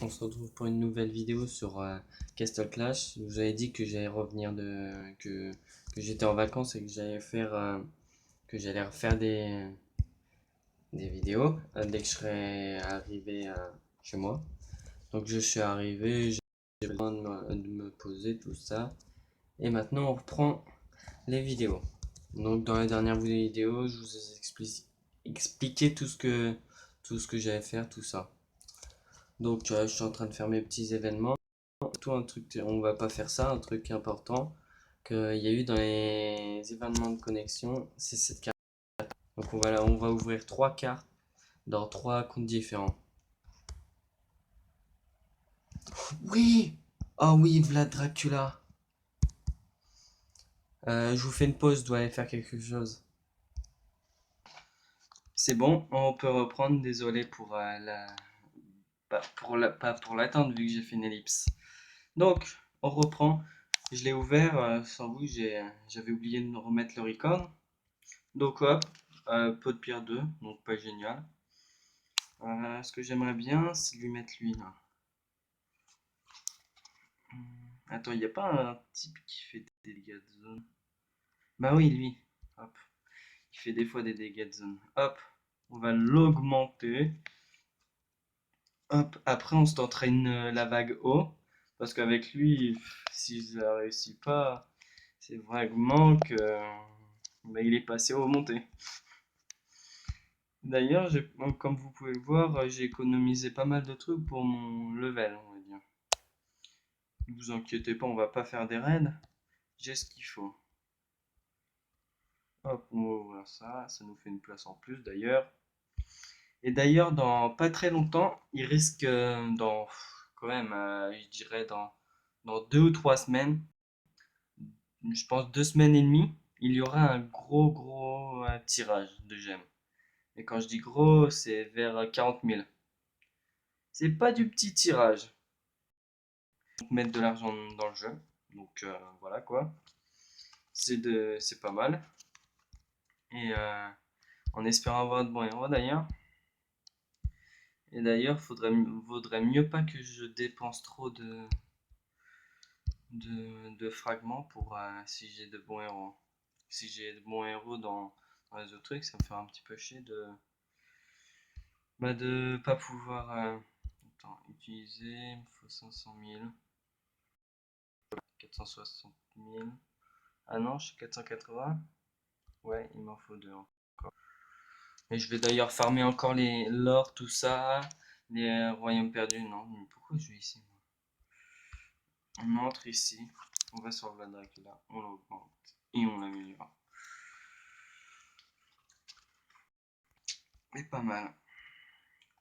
On se retrouve pour une nouvelle vidéo sur Castle Clash. Je vous avais dit que j'allais revenir que j'étais en vacances et que j'allais refaire des vidéos dès que je serai arrivé chez moi. Donc je suis arrivé, j'ai besoin de me poser tout ça. Et maintenant on reprend les vidéos. Donc dans la dernière vidéo, je vous ai expliqué tout ce que j'allais faire, tout ça. Donc je suis en train de faire mes petits événements. Tout un truc, on va pas faire ça, un truc important qu'il y a eu dans les événements de connexion, c'est cette carte. Donc on va ouvrir trois cartes dans trois comptes différents. Oui! Oh oui, Vlad Dracula. Je vous fais une pause, je dois aller faire quelque chose. C'est bon, on peut reprendre. Désolé pour pas pour l'attente vu que j'ai fait une ellipse. Donc, on reprend. Je l'ai ouvert sans vous, j'avais oublié de remettre le record. Donc hop, pot de pierre 2, donc pas génial. Ce que j'aimerais bien, c'est lui mettre lui là. Attends, il n'y a pas un type qui fait des dégâts de zone? Bah oui, lui. Hop, il fait des fois des dégâts de zone. Hop, on va l'augmenter. Hop, après on se tentera la vague haut. Parce qu'avec lui, si je la réussis pas, c'est vraiment que bah, il est passé au monté. D'ailleurs, comme vous pouvez le voir, j'ai économisé pas mal de trucs pour mon level, on va dire. Ne vous inquiétez pas, on va pas faire des raids. J'ai ce qu'il faut. Hop, on va ouvrir ça. Ça nous fait une place en plus d'ailleurs. Et d'ailleurs, dans pas très longtemps, il risque dans quand même, je dirais dans 2 ou 3 semaines, je pense 2 semaines et demie, il y aura un gros tirage de gemmes. Et quand je dis gros, c'est vers 40 000. C'est pas du petit tirage. Mettre de l'argent dans le jeu. Donc voilà quoi. C'est pas mal. Et en espérant avoir de bons héros d'ailleurs. Et d'ailleurs, vaudrait mieux pas que je dépense trop de fragments pour si j'ai de bons héros. Si j'ai de bons héros dans les autres trucs, ça me fait un petit peu chier de pas pouvoir utiliser. Il me faut 500 000, 460 000. Ah non, je suis 480. Ouais, il m'en faut deux encore. Et je vais d'ailleurs farmer encore l'or, tout ça, les royaumes perdus. Non, mais pourquoi je vais ici moi? On entre ici, on va sur le Dracula, on l'augmente et on l'améliore. Mais pas mal.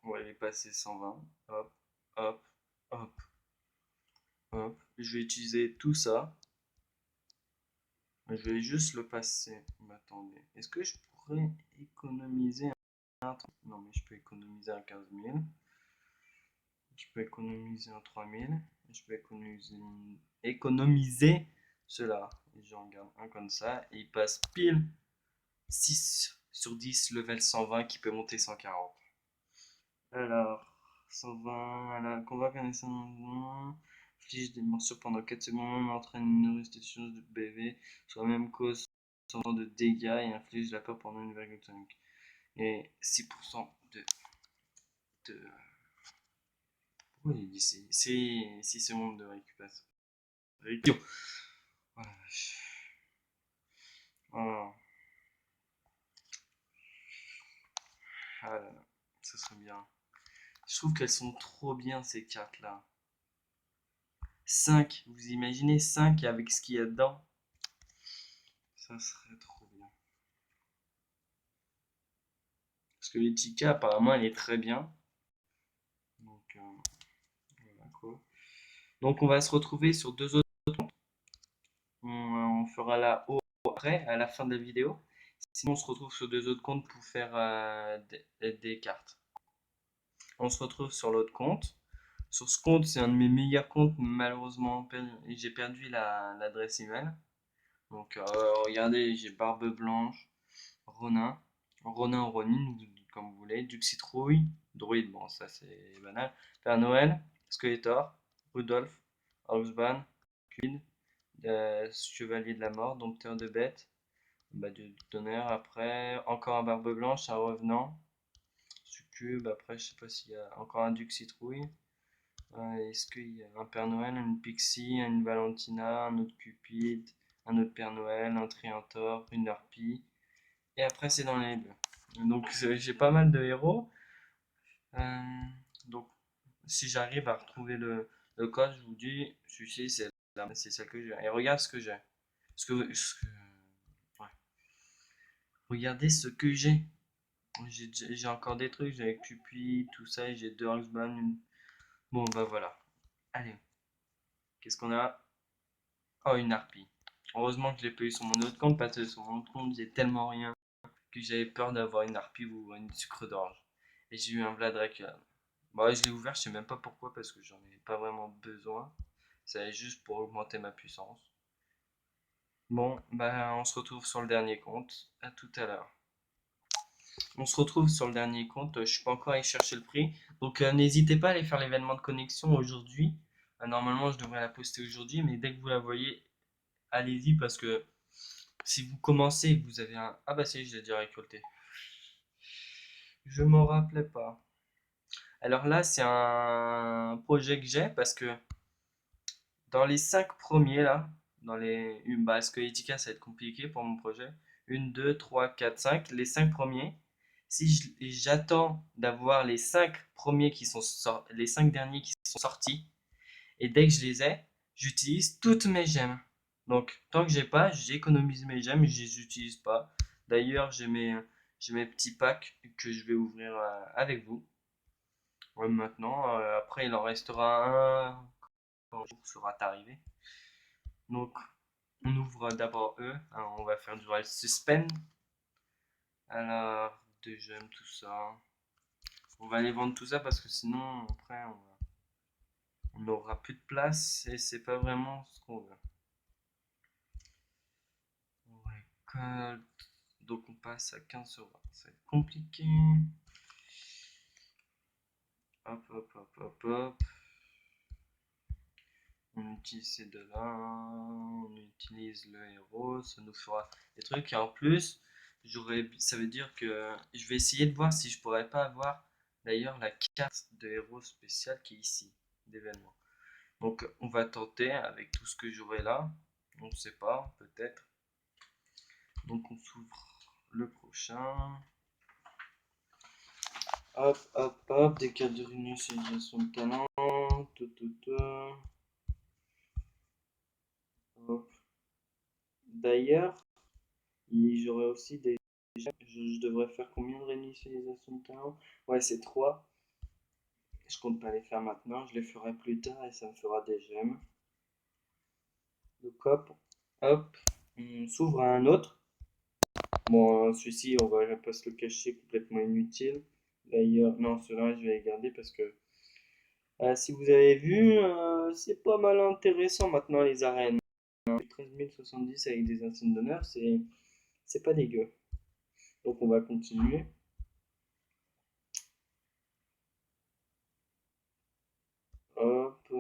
On va aller passer 120. Hop, hop, hop, hop. Je vais utiliser tout ça. Je vais juste le passer. Mais attendez, est-ce que je pourrais économiser un... Non, mais je peux économiser un 15 000. Je peux économiser un 3000. Je peux économiser cela. Et j'en garde un comme ça. Et il passe pile 6 sur 10, level 120 qui peut monter 140. Alors, 120, alors, convaincre un descendant, inflige des morsures pendant 4 secondes, entraîne une restitution de BV sur la même cause, 100 de dégâts et inflige la peur pendant 1,5. Et 6% de... Pourquoi il dit 6 secondes de récupération. Oh la vache. Oh. Ah là là, ça serait bien. Je trouve qu'elles sont trop bien ces cartes là. 5, vous imaginez 5 avec ce qu'il y a dedans? Ça serait trop bien. Parce que l'Etika apparemment elle est très bien. Donc voilà quoi. Donc on va se retrouver sur deux autres. On fera la haut après, à la fin de la vidéo. Sinon on se retrouve sur deux autres comptes pour faire des cartes. On se retrouve sur l'autre compte. Sur ce compte, c'est un de mes meilleurs comptes. Malheureusement, j'ai perdu l'adresse email. Donc, regardez, j'ai Barbe Blanche, Ronin, Ronin ou Ronin, comme vous voulez, Duxitrouille, Druide, bon, ça c'est banal, Père Noël, Skeletor, Rudolph, Orksban, Quid, Chevalier de la Mort, Dompteur de Bêtes, de d'honneur. Après, encore un Barbe Blanche, un Revenant, Succube. Après, je sais pas s'il y a encore un Duc Citrouille. Est-ce qu'il y a un Père Noël, une Pixie, une Valentina, un autre Cupid, un autre Père Noël, un Triantor, une Harpie. Et après, c'est dans les bleus. Donc, j'ai pas mal de héros. Euh, donc, si j'arrive à retrouver le code, je vous dis, celui-ci, c'est celle que j'ai. Et regarde ce que j'ai. Ouais. Regardez ce que j'ai. J'ai encore des trucs, j'ai Cupid, tout ça, et j'ai deux Hawksman. Bon, bah voilà. Allez, qu'est-ce qu'on a? Oh, une harpie. Heureusement que je l'ai pas eu sur mon autre compte, parce que sur mon autre compte, j'ai tellement rien que j'avais peur d'avoir une harpie ou une sucre d'orge. Et j'ai eu un Vlad Dracula. Bah, je l'ai ouvert, je sais même pas pourquoi, parce que j'en ai pas vraiment besoin. C'est juste pour augmenter ma puissance. Bon, bah, on se retrouve sur le dernier compte. À tout à l'heure. On se retrouve sur le dernier compte. Je suis pas encore allé chercher le prix. Donc, n'hésitez pas à aller faire l'événement de connexion aujourd'hui. Normalement, je devrais la poster aujourd'hui, mais dès que vous la voyez, allez-y parce que si vous commencez et que vous avez un. Ah, bah, si, je l'ai déjà récolté. Je m'en rappelais pas. Alors là, c'est un projet que j'ai parce que dans les 5 premiers là, parce que Etika ça va être compliqué pour mon projet. 1, 2, 3, 4, 5. Les 5 premiers, si j'attends d'avoir les 5 premiers les 5 derniers qui sont sortis, et dès que je les ai, j'utilise toutes mes gemmes. Donc tant que j'ai pas, j'économise mes gemmes, je les utilise pas. D'ailleurs, j'ai mes petits packs que je vais ouvrir avec vous. Ouais, maintenant, après il en restera un quand le jour sera arrivé. Donc on ouvre d'abord eux. Alors, on va faire du Royal Suspend. Alors, deux gemmes, tout ça. On va aller vendre tout ça parce que sinon, après, on n'aura plus de place et c'est pas vraiment ce qu'on veut. On récolte. Donc, on passe à 15 euros. Ça va être compliqué. Hop, hop, hop, hop, hop. On utilise ces deux-là. On utilise le héros. Ça nous fera des trucs. Et en plus, ça veut dire que je vais essayer de voir si je pourrais pas avoir d'ailleurs la carte de héros spécial qui est ici, d'événement. Donc on va tenter avec tout ce que j'aurai là. On ne sait pas, peut-être. Donc on s'ouvre le prochain. Hop, hop, hop. Des cartes de réinitialisation de talent. Tout, tout, tout. Hop. D'ailleurs, j'aurais aussi des. Je devrais faire combien de réinitialisation de talent? Ouais, c'est 3. Je compte pas les faire maintenant. Je les ferai plus tard et ça me fera des gemmes. Donc hop, hop. On s'ouvre à un autre. Bon, celui-ci, on va pas se le cacher, complètement inutile. D'ailleurs, non, ceux-là, je vais les garder parce que si vous avez vu, c'est pas mal intéressant maintenant les arènes. 13 070 avec des insignes d'honneur, c'est pas dégueu. Donc on va continuer. Hop.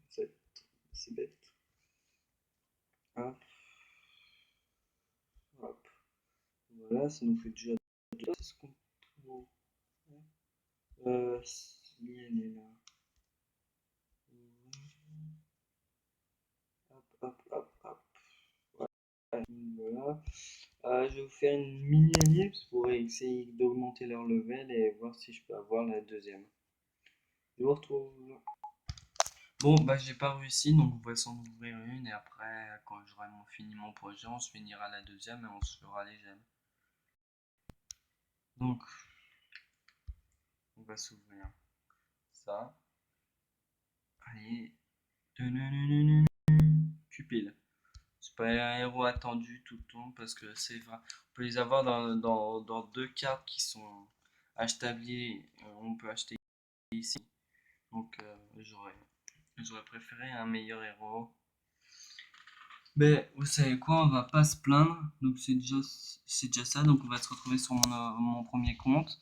C'est c'est bête. Hop, hop. Voilà, ça nous fait déjà deux. C'est ce qu'on trouve. Si elle est là. Hop, hop, hop, hop. Voilà. Je vais vous faire une mini ellipse pour essayer d'augmenter leur level et voir si je peux avoir la deuxième. Je vous retrouve. Bon, bah j'ai pas réussi, donc on va s'en ouvrir une et après, quand j'aurai fini mon projet, on se finira la deuxième et on se fera les gemmes. Donc, on va s'ouvrir ça. Allez. Cupid. C'est pas un héros attendu tout le temps parce que c'est vrai. On peut les avoir dans deux cartes qui sont achetables. On peut acheter ici. Donc j'aurais préféré un meilleur héros. Mais vous savez quoi, on va pas se plaindre. Donc c'est déjà ça. Donc on va se retrouver sur mon premier compte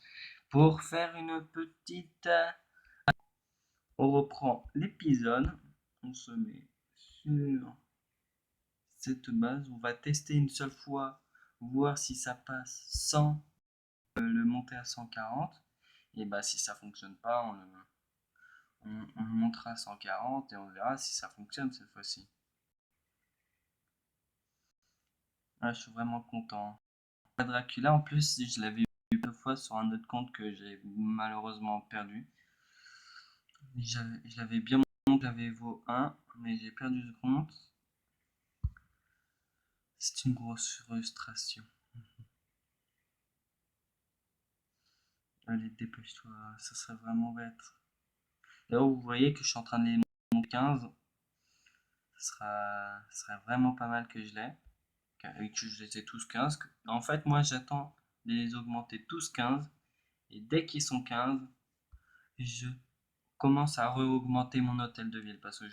pour faire une petite On reprend l'épisode, on se met sur cette base, on va tester une seule fois, voir si ça passe sans le monter à 140. Et bah si ça fonctionne pas, on le montera à 140 et on verra si ça fonctionne cette fois-ci. Ah, je suis vraiment content. Dracula, en plus, je l'avais vu deux fois sur un autre compte que j'ai malheureusement perdu. Je l'avais bien monté, j'avais vaut 1, mais j'ai perdu le compte. C'est une grosse frustration. Allez, dépêche-toi, ça serait vraiment bête. Là, vous voyez que je suis en train de les monter 15. Ce serait vraiment pas mal que je l'ai. Et que je les ai tous 15. En fait, moi, j'attends de les augmenter tous 15. Et dès qu'ils sont 15, je commence à re-augmenter mon hôtel de ville. Parce que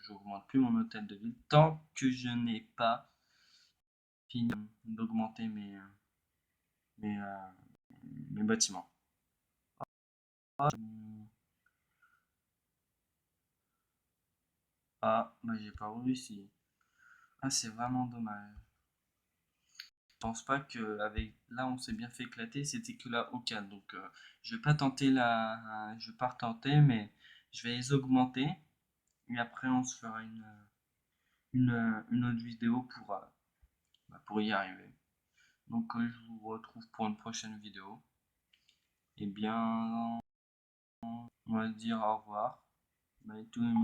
j'augmente plus mon hôtel de ville tant que je n'ai pas fini d'augmenter mes, euh, mes bâtiments. Ah, bah j'ai pas réussi. Ah, c'est vraiment dommage. Je pense pas que avec là on s'est bien fait éclater, c'était que la O4. Donc je vais pas tenter je vais pas retenter, mais je vais les augmenter et après on se fera une autre vidéo pour y arriver. Donc je vous retrouve pour une prochaine vidéo. Et bien, on va se dire au revoir. Bye tout le monde.